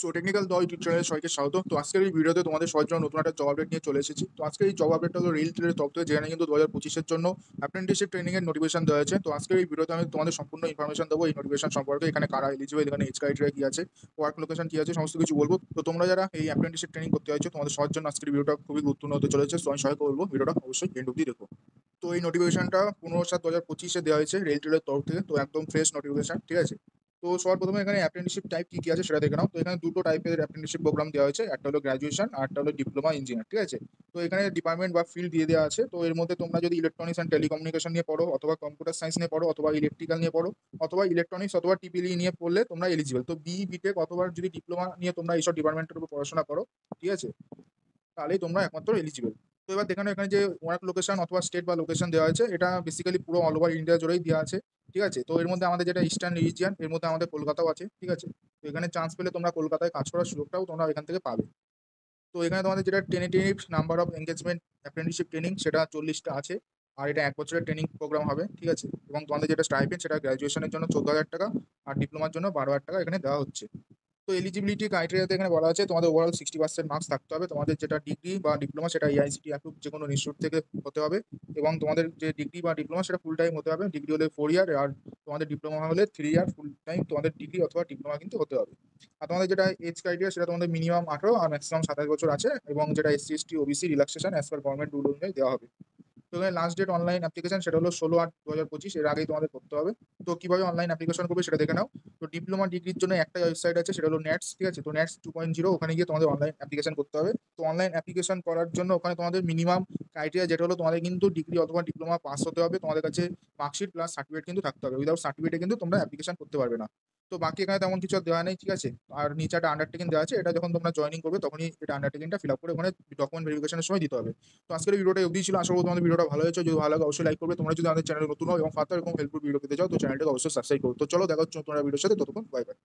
So technical the YouTube চ্যানেলে সবাইকে স্বাগত। তো আজকের এই ভিডিওতে তোমাদের সবার জন্য নতুন একটা জব আপডেট নিয়ে চলে এসেছি। তো আজকের এই জব আপডেটটা হলো রেল টেলের তরফ থেকে, যেখানে কিন্তু 2025 এর জন্য অ্যাপ্রেন্টিসশিপ ট্রেনিং এর নোটিফিকেশন দেওয়া হয়েছে। তো আজকের এই ভিডিওতে আমি তোমাদের সম্পূর্ণ ইনফরমেশন দেবো এই নোটিফিকেশন সম্পর্কে, এখানে কারা এলিজিবল, এখানে এজ ক্রাইটেরিয়া কি আছে, ওয়ার্ক লোকেশন কি আছে, সমস্ত কিছু বলবো। তো তোমরা যারা এই অ্যাপ্রেন্টিসশিপ ট্রেনিং করতে চাইছো, তোমাদের সবার জন্য আজকের ভিডিওটা খুবই গুরুত্বপূর্ণ হতে চলেছে। তো আমি সবাইকে বলবো ভিডিওটা অবশ্যই এন্ড অব্দি দেখো। তো এই নোটিফিকেশনটা 15/7/2025 দেওয়া হয়েছে রেল টেলের তরফ থেকে। তো একদম ফ্রেশ নোটিফিকেশন, ঠিক আছে। তো সবার প্রথমে এখানে অ্যাপ্রেন্টিসশিপ টাইপ কি কি আছে সেটা দেখে নাও। তো এখানে দুটো টাইপের অ্যাপ্রেন্টিসশিপ প্রোগ্রাম দেওয়া হয়েছে, একটা হলো গ্র্যাজুয়েশন আর একটা হলো ডিপ্লোমা ইঞ্জিনিয়ার, ঠিক আছে। তো এখানে ডিপার্টমেন্ট বা ফিল্ড দিয়ে দেওয়া আছে। তো এর মধ্যে তোমরা যদি ইলেকট্রনিক্স অ্যান্ড টেলিকমিউনিকেশন নিয়ে পড়ো, অথবা কম্পিউটার সায়েন্স নিয়ে পড়ো, অথবা ইলেকট্রিক্যাল নিয়ে পড়ো, অথবা ইলেকট্রনিক্স অথবা টিপিএলই নিয়ে পড়লে তোমরা এলিজিবল। তো বিটেক অথবা যদি ডিপ্লোমা নিয়ে তোমরা এইসব ডিপার্টমেন্টের উপর পড়াশোনা করো, ঠিক আছে, তাহলেই তোমরা একমাত্র এলিজিবল। তো এবার দেখানো এখানে যে ওয়ার্ক লোকেশন অথবা স্টেট বা লোকেশন দেওয়া আছে, এটা বেসিক্যালি পুরো অল ওভার ইন্ডিয়া জুড়েই দেওয়া আছে, ঠিক আছে। তো এর মধ্যে আমাদের যেটা ইস্টার্ন রিজিয়ন, এর মধ্যে আমাদের কলকাতাও আছে, ঠিক আছে। তো এখানে চান্স পেলে তোমরা কলকাতায় কাজ করার সুযোগটাও তোমরা এখান থেকে পাবে। তো এখানে তোমাদের যেটা tentative number of engagement apprenticeship training, সেটা 40টা আছে। আর এটা 1 বছরের ট্রেনিং প্রোগ্রাম হবে, ঠিক আছে। এবং তোমাদের যেটা স্টাইপেন্ড, সেটা গ্র্যাজুয়েশনের জন্য 14,000 টাকা, আর ডিপ্লোমার জন্য 12,000 টাকা এখানে দেওয়া হচ্ছে। তো এলিজিবিলিটি ক্রাইটেরিয়াতে এখানে বলা আছে তোমাদের ওভারঅল 60% মার্কস থাকতে হবে। তোমাদের যেটা ডিগ্রি বা ডিপ্লোমা সেটা এআইসিটি অ্যাপ্রুভ যে কোনো ইনস্টিটিউট থেকে হতে হবে। এবং তোমাদের যে ডিগ্রি বা ডিপ্লোমা সেটা ফুল টাইম হতে হবে। ডিগ্রি হলে 4 ইয়ার, আর তোমাদের ডিপ্লোমা হলে 3 ইয়ার ফুল টাইম তোমাদের ডিগ্রি অথবা ডিপ্লোমা কিন্তু হতে হবে। আর তোমাদের যেটা এজ ক্রাইটেরিয়া, সেটা তোমাদের মিনিমাম 18 আর ম্যাক্সিমাম 27 বছর আছে। এবং যেটা SC ST OBC relaxation as per government rule অনুযায়ী দেওয়া হবে। তো এখানে লাস্ট ডেট অনলাইন অ্যাপ্লিকেশন, সেটা হলো 16/8/2025, এর আগেই তোমাদের করতে হবে। তো কিভাবে অনলাইন অ্যাপ্লিকেশন করবে সেটা দেখে নাও। তো ডিপ্লোমা ডিগ্রির জন্য একটাই ওয়েবসাইট আছে, সেটা হলো নেটস, ঠিক আছে। তো নেটস 2.0, ওখানে গিয়ে তোমাদের অনলাইন অ্যাপ্লিকেশন করতে হবে। তো অনলাইন অ্যাপ্লিকেশন করার জন্য ওখানে তোমাদের মিনিমাম ক্রাইটেরিয়া যেটা হলো, তোমাদের কিন্তু ডিগ্রি অথবা ডিপ্লোমা পাস হতে হবে, তোমাদের কাছে মার্কশিট প্লাস সার্টিফিকেট কিন্তু থাকতে হবে। উইদাউট সার্টিফিকেটে কিন্তু তোমরা অ্যাপ্লিকেশন করতে পারবে না। তো বাকি এখানে তেমন কিছু আর দেওয়া নেই, ঠিক আছে। আর নিচে একটা আন্ডারটেকিং দেওয়া আছে, এটা যখন তোমরা জয়েনিং করবে তখনই এটা আন্ডারটেকিংটা ফিল আপ করে ওখানে ডকুমেন্ট ভেরিফিকেশনের সময় দিতে হবে। তো আজকের ভিডিওটা অবধি ছিল। আশা করি তোমাদের ভিডিওটা ভালো হয়েছে। যদি ভালো লাগে অবশ্যই লাইক করবে। তোমরা যদি আমাদের চ্যানেলে নতুন হও এবং ফার্দার এরকম হেল্পফুল ভিডিও পেতে চাও, তো চ্যানেলটাকে অবশ্যই সাবস্ক্রাইব করো। তো চলো দেখা হচ্ছে নতুন একটা ভিডিওর সাথে, ততক্ষণ বাই বাই।